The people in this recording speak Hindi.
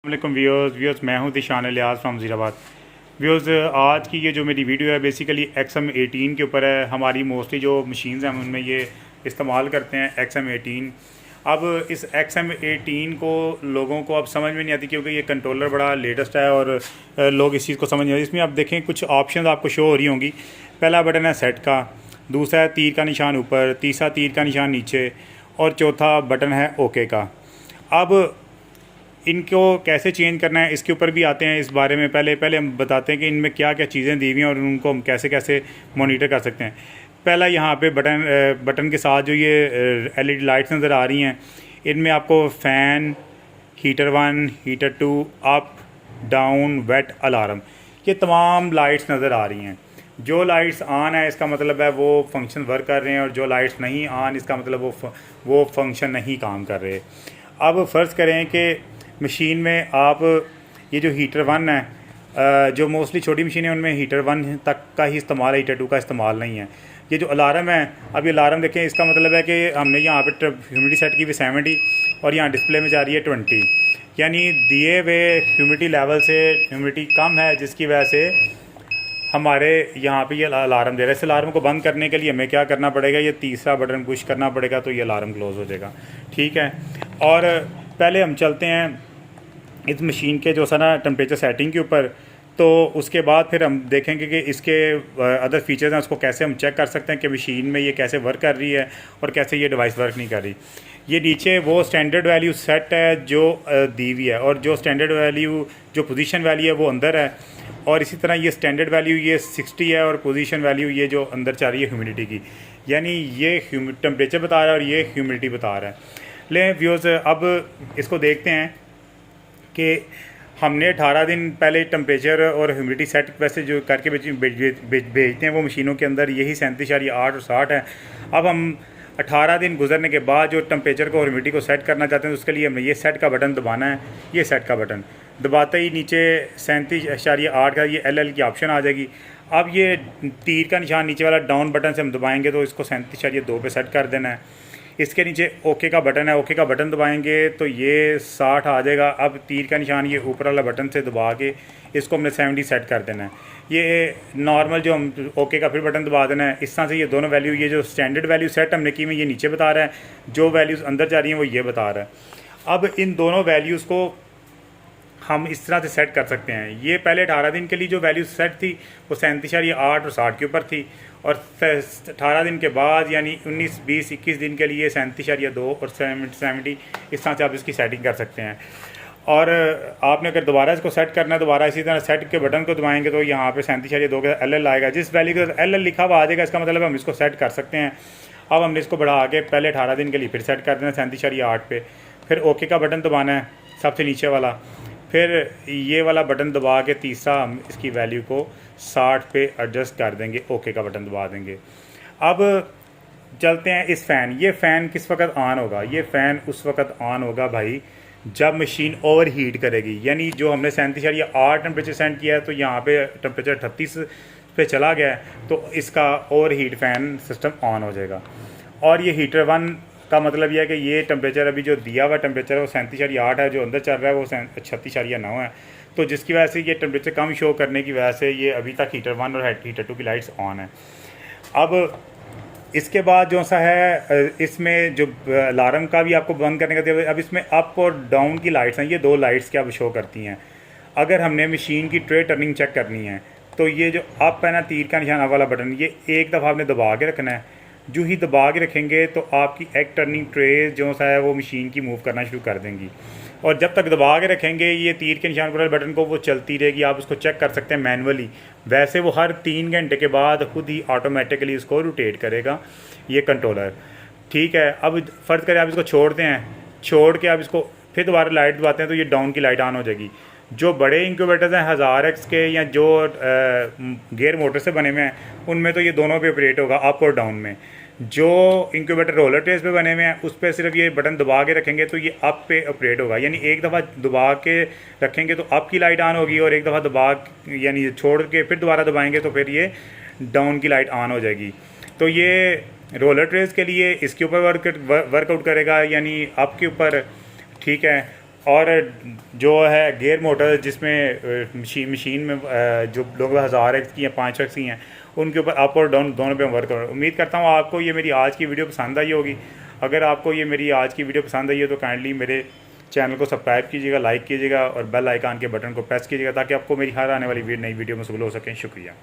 वालेकुम व्यूअर्स मैं हूं दिशान लियाज फ्राम ज़ीराबाद। व्यूअर्स आज की ये जो मेरी वीडियो है बेसिकली XM18 के ऊपर है। हमारी मोस्टली जो मशीन्स हैं उनमें ये इस्तेमाल करते हैं XM18। अब इस XM18 को लोगों को अब समझ में नहीं आती क्योंकि ये कंट्रोलर बड़ा लेटेस्ट है और लोग इस चीज़ को समझ नहीं आती। इसमें आप देखें कुछ ऑप्शन आपको शो हो रही होंगी। पहला बटन है सेट का, दूसरा है तीर का निशान ऊपर, तीसरा तीर का निशान नीचे और चौथा बटन है ओके का। अब इनको कैसे चेंज करना है इसके ऊपर भी आते हैं। इस बारे में पहले हम बताते हैं कि इनमें क्या क्या चीज़ें दी हुई हैं और उनको हम कैसे कैसे मॉनिटर कर सकते हैं। पहला यहाँ पे बटन के साथ जो ये LED लाइट्स नज़र आ रही हैं, इनमें आपको fan, heater 1, heater 2, up, down, wait, alarm, ये तमाम लाइट्स नज़र आ रही हैं। जो लाइट्स ऑन है इसका मतलब है वो फंक्शन वर्क कर रहे हैं और जो लाइट्स नहीं ऑन इसका मतलब वो फंक्शन नहीं काम कर रहे। अब फ़र्ज़ करें कि मशीन में आप ये जो हीटर 1 है, जो मोस्टली छोटी मशीनें हैं उनमें हीटर 1 तक का ही इस्तेमाल है, हीटर 2 का इस्तेमाल नहीं है। ये जो अलार्म है, अब ये अलार्म देखें, इसका मतलब है कि हमने यहाँ पे ह्यूमिडिटी सेट की हुई 70 और यहाँ डिस्प्ले में जा रही है 20, यानी दिए हुए ह्यूमिडिटी लेवल से ह्यूमिडिटी कम है जिसकी वजह से हमारे यहाँ पे ये अलार्म दे रहा है। इस अलार्म को बंद करने के लिए हमें क्या करना पड़ेगा, ये तीसरा बटन पुश करना पड़ेगा तो ये अलार्म क्लोज़ हो जाएगा। ठीक है, और पहले हम चलते हैं इस मशीन के जो सा ना टेम्परेचर सेटिंग के ऊपर, तो उसके बाद फिर हम देखेंगे कि इसके अदर फीचर्स हैं उसको कैसे हम चेक कर सकते हैं कि मशीन में ये कैसे वर्क कर रही है और कैसे ये डिवाइस वर्क नहीं कर रही। ये नीचे वो स्टैंडर्ड वैल्यू सेट है जो दी हुई है और जो स्टैंडर्ड वैल्यू जो पोजीशन वैल्यू है वो अंदर है, और इसी तरह ये स्टैंडर्ड वैल्यू ये 60 है और पोजीशन वैल्यू ये जो अंदर चल रही है ह्यूमिडिटी की, यानी ये टेम्परेचर बता रहा है और ये ह्यूमिडिटी बता रहा है। ले व्यूअर्स, अब इसको देखते हैं कि हमने 18 दिन पहले टेम्परेचर और ह्यूमिडिटी सेट वैसे जो करके भेजते हैं वो मशीनों के अंदर यही 37.8 और 60 है। अब हम 18 दिन गुजरने के बाद जो टेम्परेचर को और ह्यूमिडिटी को सेट करना चाहते हैं तो उसके लिए हमें ये सेट का बटन दबाना है। ये सेट का बटन दबाते ही नीचे 37.8 का ये LL की ऑप्शन आ जाएगी। अब ये तीर का निशान नीचे वाला डाउन बटन से हम दबाएंगे तो इसको 37.2 पे सेट कर देना है। इसके नीचे ओके का बटन है, ओके का बटन दबाएंगे तो ये 60 आ जाएगा। अब तीर का निशान ये ऊपर वाला बटन से दबा के इसको हमने 70 सेट कर देना है। ये नॉर्मल जो हम ओके का फिर बटन दबा देना है। इस तरह से ये दोनों वैल्यू, ये जो स्टैंडर्ड वैल्यू सेट हमने की में ये नीचे बता रहा है, जो वैल्यूज़ अंदर जा रही हैं वो ये बता रहा है। अब इन दोनों वैल्यूज़ को हम इस तरह से सेट कर सकते हैं। ये पहले 18 दिन के लिए जो वैल्यू सेट थी वो 37.8 और 60 के ऊपर थी, और 18 दिन के बाद यानी 19, 20, 21 दिन के लिए 37.2 और 70 इस तरह से आप इसकी सेटिंग कर सकते हैं। और आपने अगर दोबारा इसको सेट करना है, दोबारा इसी तरह सेट के बटन को दबाएंगे तो यहाँ पे 37.2 का LL आएगा। जिस वैल्यू का LL लिखा हुआ आ जाएगा इसका मतलब हम इसको सेट कर सकते हैं। अब हमने इसको बढ़ा के पहले 18 दिन के लिए फिर सेट कर देना 37.8 पे, फिर ओके का बटन दबाना है सबसे नीचे वाला, फिर ये वाला बटन दबा के तीसरा हम इसकी वैल्यू को 60 पे एडजस्ट कर देंगे, ओके का बटन दबा देंगे। अब चलते हैं इस फ़ैन। ये फ़ैन किस वक्त ऑन होगा? ये फ़ैन उस वक्त ऑन होगा भाई जब मशीन ओवर हीट करेगी, यानी जो हमने 37.8 टेम्परेचर सेट किया है तो यहाँ पे टेम्परेचर 38 पे चला गया है तो इसका over heat fan system on हो जाएगा। और ये हीटर 1 का मतलब यह है कि ये टेम्परेचर अभी जो दिया हुआ टेम्परेचर है वो 37.8 है, जो अंदर चल रहा है वो 36.9 है, तो जिसकी वजह से ये टेम्परेचर कम शो करने की वजह से ये अभी तक हीटर 1 और हीटर 2 की लाइट्स ऑन है। अब इसके बाद जो सा है इसमें जो अलार्म का भी आपको बंद करने का, अब इसमें अप और डाउन की लाइट्स हैं, ये दो लाइट्स क्या शो करती हैं। अगर हमने मशीन की ट्रे टर्निंग चेक करनी है तो ये जो अप है ना, तीर का निशान वाला बटन, ये एक दफ़ा आपने दबा के रखना है। जो ही दबा के रखेंगे तो आपकी एक टर्निंग ट्रे जो सा है वो मशीन की मूव करना शुरू कर देंगी, और जब तक दबा के रखेंगे ये तीर के निशान वाले बटन को वो चलती रहेगी। आप उसको चेक कर सकते हैं मैनुअली, वैसे वो हर 3 घंटे के बाद खुद ही ऑटोमेटिकली इसको रोटेट करेगा ये कंट्रोलर। ठीक है, अब फ़र्ज़ करें आप इसको छोड़ते हैं, छोड़ के आप इसको फिर दोबारा लाइट दबाते हैं तो ये डाउन की लाइट ऑन हो जाएगी। जो बड़े इंक्यूबेटर्स हैं 1000X के या जो गेयर मोटर से बने हुए हैं उनमें तो ये दोनों पे ऑपरेट होगा, अप और डाउन में। जो इंक्यूबेटर रोलर ट्रेस पे बने हुए हैं उस पर सिर्फ ये बटन दबा के रखेंगे तो ये अप पे ऑपरेट होगा, यानी एक दफ़ा दबा के रखेंगे तो अप की लाइट ऑन होगी, और एक दफ़ा दबा यानी छोड़ के फिर दोबारा दबाएंगे तो फिर ये डाउन की लाइट ऑन हो जाएगी। तो ये रोलर ट्रेस के लिए इसके ऊपर वर्कआउट करेगा, यानी अप के ऊपर। ठीक है, और जो है गियर मोटर जिसमें मशीन में जो लोग 1000 एक्स की या 500 एक्स की हैं उनके ऊपर अप और डाउन दोनों पे हम वर्क कर रहे हैं। उम्मीद करता हूँ आपको ये मेरी आज की वीडियो पसंद आई होगी। अगर आपको ये मेरी आज की वीडियो पसंद आई है तो काइंडली मेरे चैनल को सब्सक्राइब कीजिएगा, लाइक कीजिएगा और बेल आइकन के बटन को प्रेस कीजिएगा ताकि आपको मेरी हर आने वाली नई वीडियो में मसूल हो सकें। शुक्रिया।